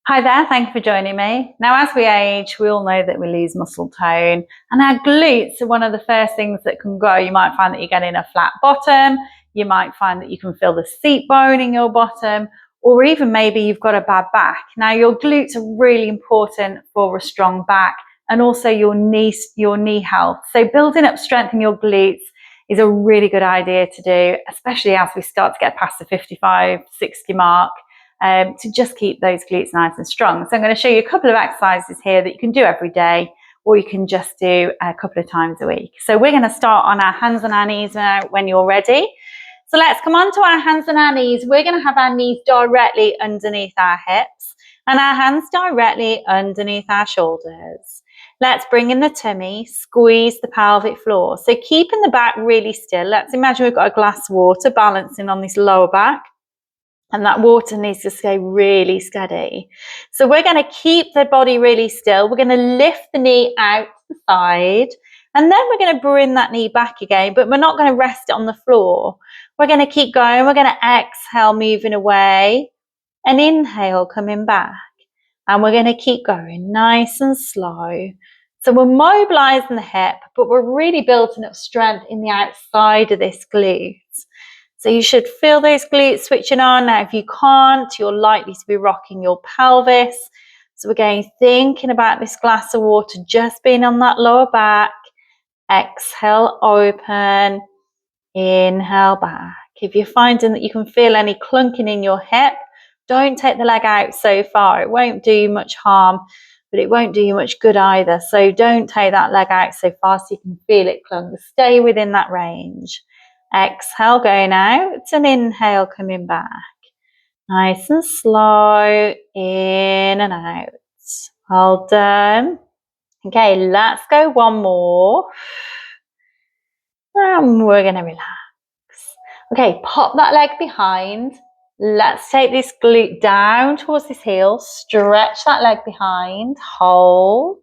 Hi there, thank you for joining me. Now, as we age, we all know that we lose muscle tone, and our glutes are one of the first things that can go. You might find that you're getting a flat bottom, you might find that you can feel the seat bone in your bottom, or even maybe you've got a bad back. Now, your glutes are really important for a strong back and also your knee health. So, building up strength in your glutes is a really good idea to do, especially as we start to get past the 55, 60 mark. To just keep those glutes nice and strong. So I'm going to show you a couple of exercises here that you can do every day, or you can just do a couple of times a week. So we're going to start on our hands and our knees now when you're ready. So let's come on to our hands and our knees. We're going to have our knees directly underneath our hips and our hands directly underneath our shoulders. Let's bring in the tummy, squeeze the pelvic floor. So keeping the back really still. Let's imagine we've got a glass of water balancing on this lower back. And that water needs to stay really steady. So we're going to keep the body really still. We're going to lift the knee out to the side. And then we're going to bring that knee back again. But we're not going to rest it on the floor. We're going to keep going. We're going to exhale, moving away. And inhale, coming back. And we're going to keep going nice and slow. So we're mobilizing the hip, but we're really building up strength in the outside of this glute. So you should feel those glutes switching on. Now, if you can't, you're likely to be rocking your pelvis. So again, thinking about this glass of water just being on that lower back. Exhale, open. Inhale, back. If you're finding that you can feel any clunking in your hip, don't take the leg out so far. It won't do you much harm, but it won't do you much good either. So don't take that leg out so far so you can feel it clunk. Stay within that range. Exhale, going out, and inhale, coming back. Nice and slow, in and out. Well done. Okay, let's go one more. And we're going to relax. Okay, pop that leg behind. Let's take this glute down towards this heel. Stretch that leg behind. Hold.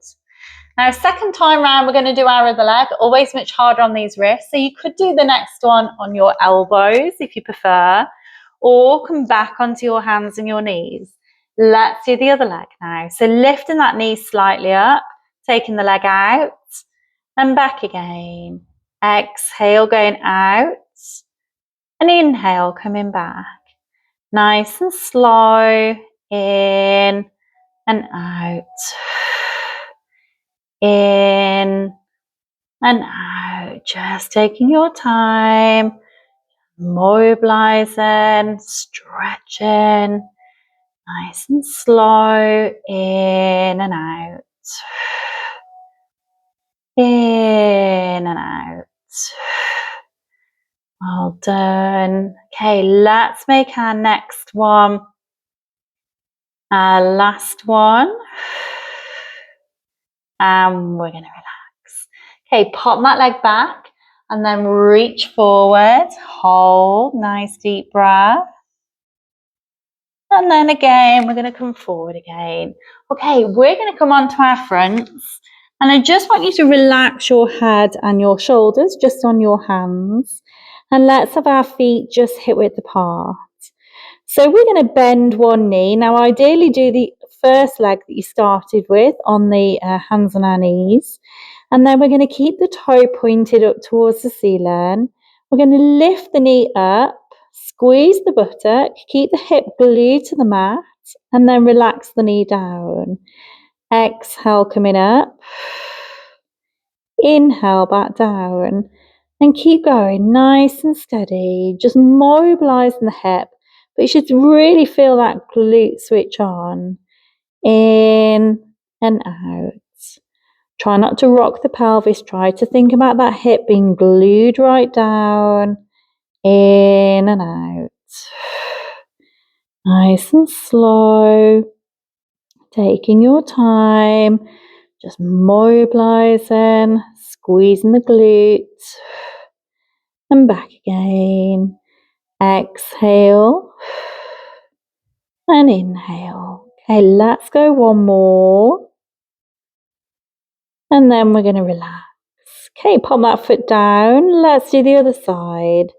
Now, second time round, we're going to do our other leg. Always much harder on these wrists. So you could do the next one on your elbows if you prefer, or come back onto your hands and your knees. Let's do the other leg now. So lifting that knee slightly up, taking the leg out, and back again. Exhale, going out, and inhale, coming back. Nice and slow, in and out. In and out, just taking your time, mobilizing, stretching, nice and slow, in and out, in and out. Well done. Okay, let's make our next one our last one. And we're going to relax. Okay, pop that leg back and then reach forward. Hold, nice deep breath. And then again, we're going to come forward again. Okay, we're going to come onto our fronts. And I just want you to relax your head and your shoulders just on your hands. And let's have our feet just hip width apart. So we're going to bend one knee. Now, ideally do the first leg that you started with on the hands and our knees. And then we're going to keep the toe pointed up towards the ceiling. We're going to lift the knee up, squeeze the buttock, keep the hip glued to the mat, and then relax the knee down. Exhale, coming up. Inhale, back down. And keep going nice and steady, just mobilizing the hip. But you should really feel that glute switch on. In and out. Try not to rock the pelvis. Try to think about that hip being glued right down. In and out. Nice and slow. Taking your time. Just mobilizing, squeezing the glutes. And back again. Exhale. And inhale. Okay, let's go one more. And then we're going to relax. Okay, pop that foot down. Let's do the other side.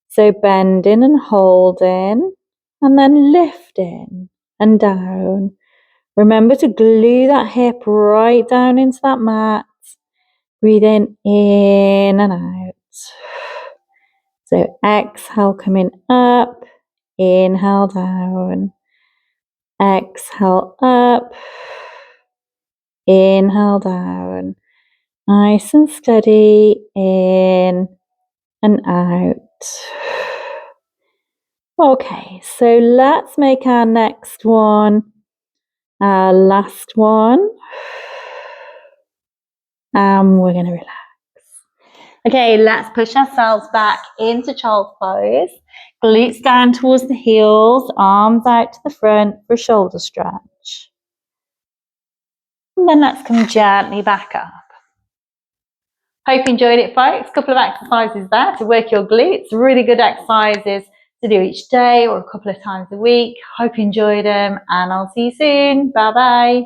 So bending and holding. And then lifting and down. Remember to glue that hip right down into that mat. Breathing in and out. So exhale, coming up. Inhale down. Exhale up. Inhale down. Nice and steady. In and out. Okay, so let's make our next one our last one. And we're going to relax. Okay, let's push ourselves back into child's pose. Glutes down towards the heels, arms out to the front for a shoulder stretch. And then let's come gently back up. Hope you enjoyed it, folks. A couple of exercises there to work your glutes. Really good exercises to do each day or a couple of times a week. Hope you enjoyed them, and I'll see you soon. Bye-bye.